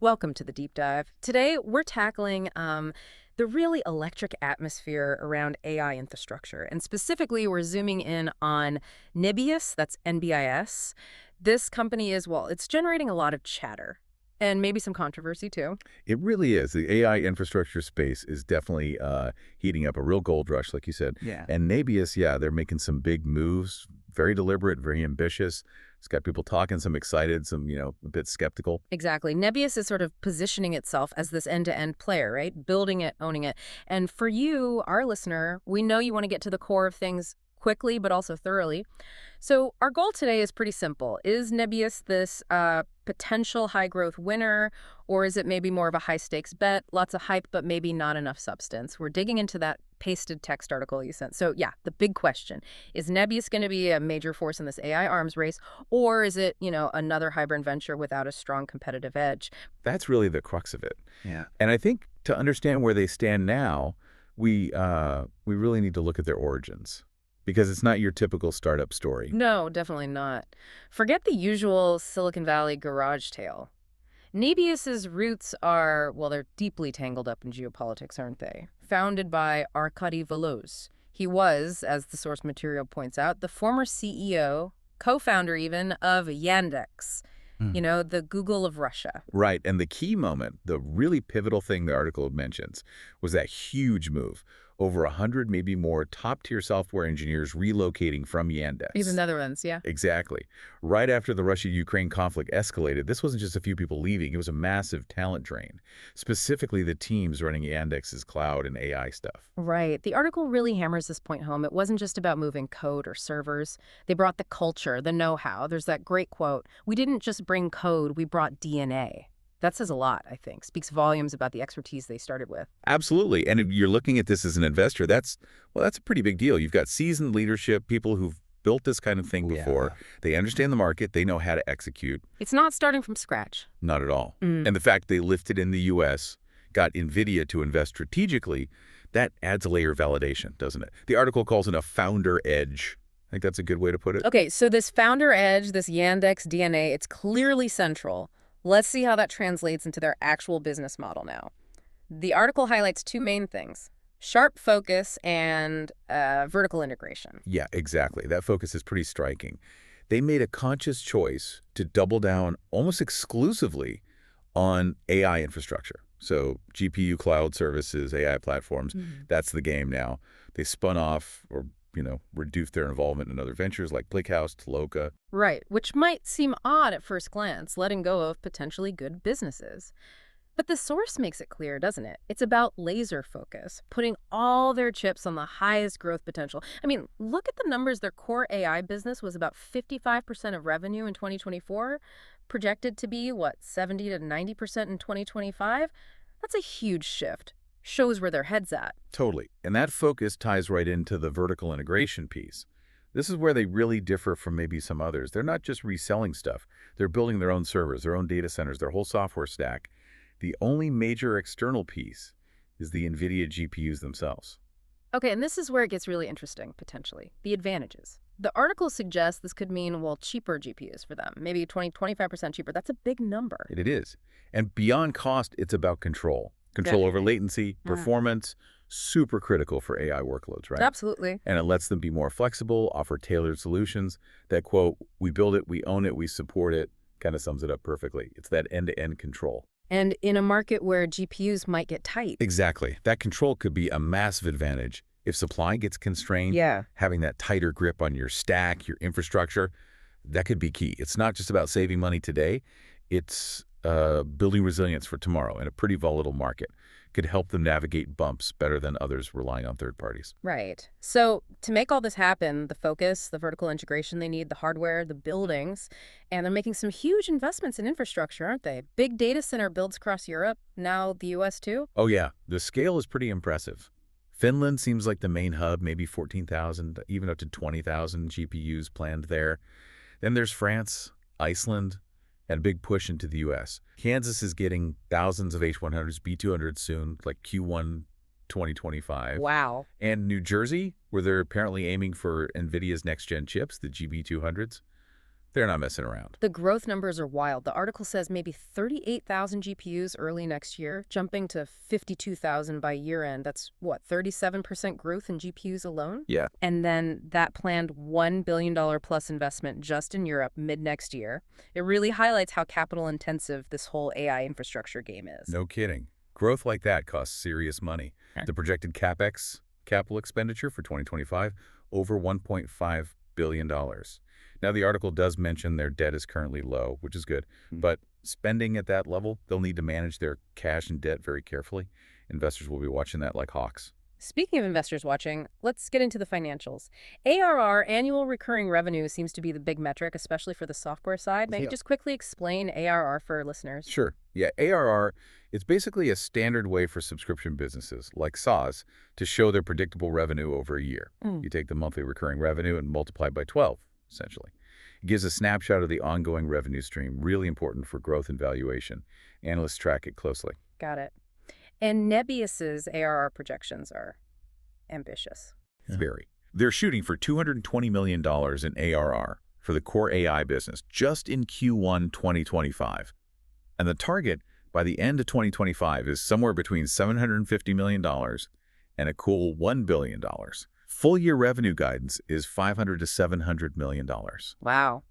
Welcome to the deep dive. Today, we're tackling the really electric atmosphere around AI infrastructure. And specifically, we're zooming in on Nebius, that's NBIS. This company is, well, it's generating a lot of chatter and maybe some controversy too. It really is. The AI infrastructure space is definitely heating up, a real gold rush, like you said. Yeah. And Nebius, yeah, they're making some big moves, very deliberate, very ambitious. It's got people talking, some excited, some, a bit skeptical. Exactly. Nebius is sort of positioning itself as this end-to-end player, right? Building it, owning it. And for you, our listener, we know you want to get to the core of things quickly, but also thoroughly. So our goal today is pretty simple. Is Nebius this potential high-growth winner, or is it maybe more of a high-stakes bet? Lots of hype, but maybe not enough substance. We're digging into that pasted text article you sent. So yeah, the big question, is Nebius going to be a major force in this AI arms race, or is it, another hybrid venture without a strong competitive edge? That's really the crux of it. Yeah. And I think to understand where they stand now, we really need to look at their origins, because it's not your typical startup story. No, definitely not. Forget the usual Silicon Valley garage tale. Nebius's roots are, well, they're deeply tangled up in geopolitics, aren't they? Founded by Arkady Veloz. He was, as the source material points out, the former CEO, co-founder even, of Yandex, the Google of Russia. Right. And the key moment, the really pivotal thing the article mentions, was that huge move. Over 100, maybe more, top-tier software engineers relocating from Yandex. Even the Netherlands, yeah. Exactly. Right after the Russia-Ukraine conflict escalated, this wasn't just a few people leaving. It was a massive talent drain, specifically the teams running Yandex's cloud and AI stuff. Right. The article really hammers this point home. It wasn't just about moving code or servers. They brought the culture, the know-how. There's that great quote, "We didn't just bring code, we brought DNA." That says a lot, I think. Speaks volumes about the expertise they started with. Absolutely. And if you're looking at this as an investor, that's a pretty big deal. You've got seasoned leadership, people who've built this kind of thing before. Yeah. They understand the market. They know how to execute. It's not starting from scratch. Not at all. And the fact they lifted in the U.S., got Nvidia to invest strategically, that adds a layer of validation, doesn't it? The article calls it a founder edge. I think that's a good way to put it. Okay, so this founder edge, this Yandex DNA, it's clearly central. Let's see how that translates into their actual business model now. The article highlights two main things: sharp focus and vertical integration. Yeah, exactly. That focus is pretty striking. They made a conscious choice to double down almost exclusively on AI infrastructure. So GPU cloud services, AI platforms, that's the game now. They spun off or reduced their involvement in other ventures like ClickHouse, Toloka. Right, which might seem odd at first glance, letting go of potentially good businesses. But the source makes it clear, doesn't it? It's about laser focus, putting all their chips on the highest growth potential. I mean, look at the numbers. Their core AI business was about 55% of revenue in 2024, projected to be, 70 to 90% in 2025? That's a huge shift. Shows where their head's at. Totally. And that focus ties right into the vertical integration piece. This is where they really differ from maybe some others. They're not just reselling stuff. They're building their own servers, their own data centers, their whole software stack. The only major external piece is the Nvidia GPUs themselves. Okay, and this is where it gets really interesting, potentially. The advantages. The article suggests this could mean, cheaper GPUs for them. Maybe 20–25% cheaper. That's a big number. It is. And beyond cost, it's about control. Control over latency, performance, super critical for AI workloads, right? Absolutely. And it lets them be more flexible, offer tailored solutions. That quote, "We build it, we own it, we support it," kind of sums it up perfectly. It's that end-to-end control. And in a market where GPUs might get tight. Exactly. That control could be a massive advantage. If supply gets constrained, having that tighter grip on your stack, your infrastructure, that could be key. It's not just about saving money today. It's building resilience for tomorrow in a pretty volatile market. Could help them navigate bumps better than others relying on third parties. Right. So to make all this happen, the focus, the vertical integration they need, the hardware, the buildings, and they're making some huge investments in infrastructure, aren't they? Big data center builds across Europe, now the U.S. too. Oh yeah, the scale is pretty impressive. Finland seems like the main hub, maybe 14,000, even up to 20,000 GPUs planned there. Then there's France, Iceland, and a big push into the U.S. Kansas is getting thousands of H100s, B200s soon, like Q1 2025. Wow. And New Jersey, where they're apparently aiming for NVIDIA's next-gen chips, the GB200s. They're not messing around. The growth numbers are wild. The article says maybe 38,000 GPUs early next year, jumping to 52,000 by year-end. That's, what, 37% growth in GPUs alone? Yeah. And then that planned $1 billion plus investment just in Europe mid-next year. It really highlights how capital-intensive this whole AI infrastructure game is. No kidding. Growth like that costs serious money. Okay. The projected CapEx, capital expenditure for 2025, over $1.5 billion. Now, the article does mention their debt is currently low, which is good, but spending at that level, they'll need to manage their cash and debt very carefully. Investors will be watching that like hawks. Speaking of investors watching, let's get into the financials. ARR, annual recurring revenue, seems to be the big metric, especially for the software side. Maybe just quickly explain ARR for listeners. Sure. Yeah, ARR is basically a standard way for subscription businesses, like SaaS, to show their predictable revenue over a year. You take the monthly recurring revenue and multiply by 12, essentially. It gives a snapshot of the ongoing revenue stream, really important for growth and valuation. Analysts track it closely. Got it. And Nebius's ARR projections are ambitious. Very. They're shooting for $220 million in ARR for the core AI business just in Q1 2025. And the target by the end of 2025 is somewhere between $750 million and a cool $1 billion. Full-year revenue guidance is $500 to $700 million. Wow.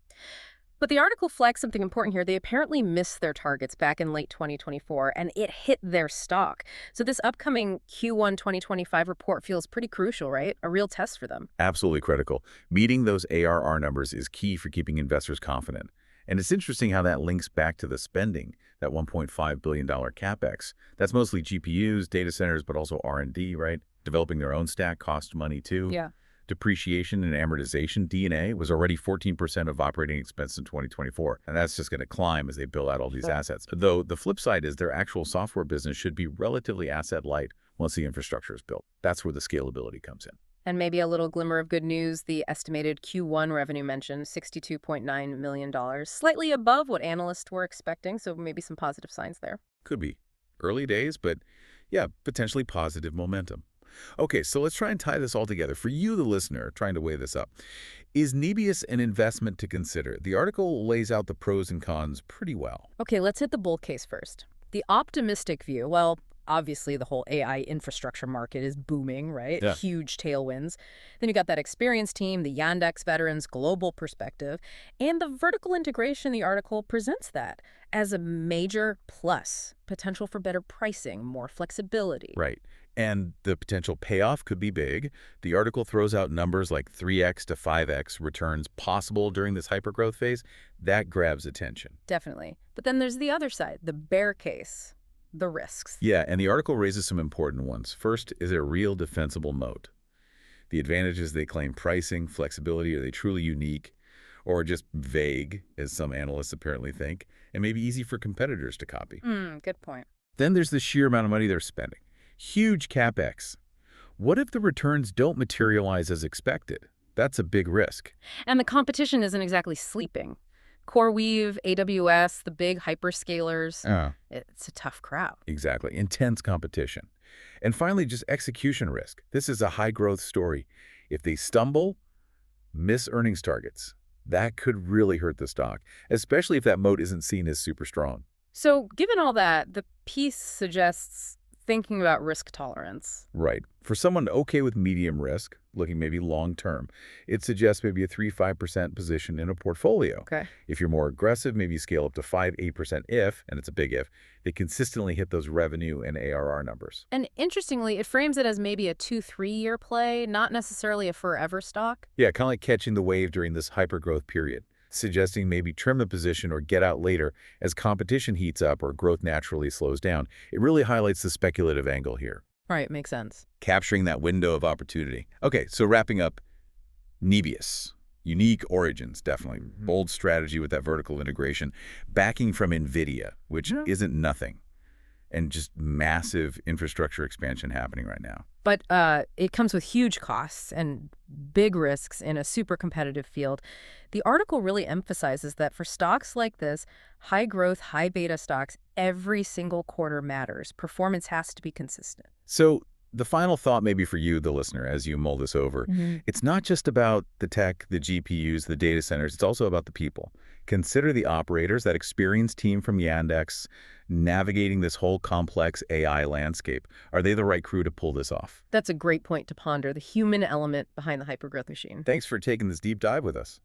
But the article flags something important here. They apparently missed their targets back in late 2024, and it hit their stock. So this upcoming Q1 2025 report feels pretty crucial, right? A real test for them. Absolutely critical. Meeting those ARR numbers is key for keeping investors confident. And it's interesting how that links back to the spending, that $1.5 billion CapEx. That's mostly GPUs, data centers, but also R&D, right? Developing their own stack costs money too. Yeah. Depreciation and amortization, D&A, was already 14% of operating expense in 2024. And that's just going to climb as they build out all these assets. Though the flip side is their actual software business should be relatively asset light once the infrastructure is built. That's where the scalability comes in. And maybe a little glimmer of good news, the estimated Q1 revenue mentioned, $62.9 million, slightly above what analysts were expecting, so maybe some positive signs there. Could be. Early days, but yeah, potentially positive momentum. Okay, so let's try and tie this all together. For you, the listener, trying to weigh this up, is Nebius an investment to consider? The article lays out the pros and cons pretty well. Okay, let's hit the bull case first. The optimistic view, well, obviously the whole AI infrastructure market is booming, right? Yeah. Huge tailwinds. Then you got that experienced team, the Yandex veterans, global perspective, and the vertical integration the article presents that as a major plus. Potential for better pricing, more flexibility. Right. And the potential payoff could be big. The article throws out numbers like 3x to 5x returns possible during this hypergrowth phase. That grabs attention. Definitely. But then there's the other side, the bear case, the risks. Yeah, and the article raises some important ones. First, is it a real defensible moat? The advantages they claim: pricing, flexibility, are they truly unique or just vague, as some analysts apparently think, and maybe easy for competitors to copy? Good point. Then there's the sheer amount of money they're spending. Huge CapEx. What if the returns don't materialize as expected? That's a big risk. And the competition isn't exactly sleeping. CoreWeave, AWS, the big hyperscalers, it's a tough crowd. Exactly. Intense competition. And finally, just execution risk. This is a high-growth story. If they stumble, miss earnings targets, that could really hurt the stock, especially if that moat isn't seen as super strong. So given all that, the piece suggests thinking about risk tolerance. Right. For someone okay with medium risk, looking maybe long-term, it suggests maybe a 3–5% position in a portfolio. Okay. If you're more aggressive, maybe scale up to 5–8% if, and it's a big if, they consistently hit those revenue and ARR numbers. And interestingly, it frames it as maybe a 2–3 year play, not necessarily a forever stock. Yeah, kind of like catching the wave during this hypergrowth period, suggesting maybe trim the position or get out later as competition heats up or growth naturally slows down. It really highlights the speculative angle here. Right, makes sense. Capturing that window of opportunity. Okay, so wrapping up, Nebius. Unique origins, definitely. Bold strategy with that vertical integration. Backing from Nvidia, which isn't nothing. And just massive infrastructure expansion happening right now. But it comes with huge costs and big risks in a super competitive field. The article really emphasizes that for stocks like this, high growth, high beta stocks, every single quarter matters. Performance has to be consistent. So The final thought maybe for you, the listener, as you mull this over, Mhm. it's not just about the tech, the GPUs, the data centers, it's also about the people. Consider the operators, that experienced team from Yandex, navigating this whole complex AI landscape. Are they the right crew to pull this off? That's a great point to ponder, the human element behind the hypergrowth machine. Thanks for taking this deep dive with us.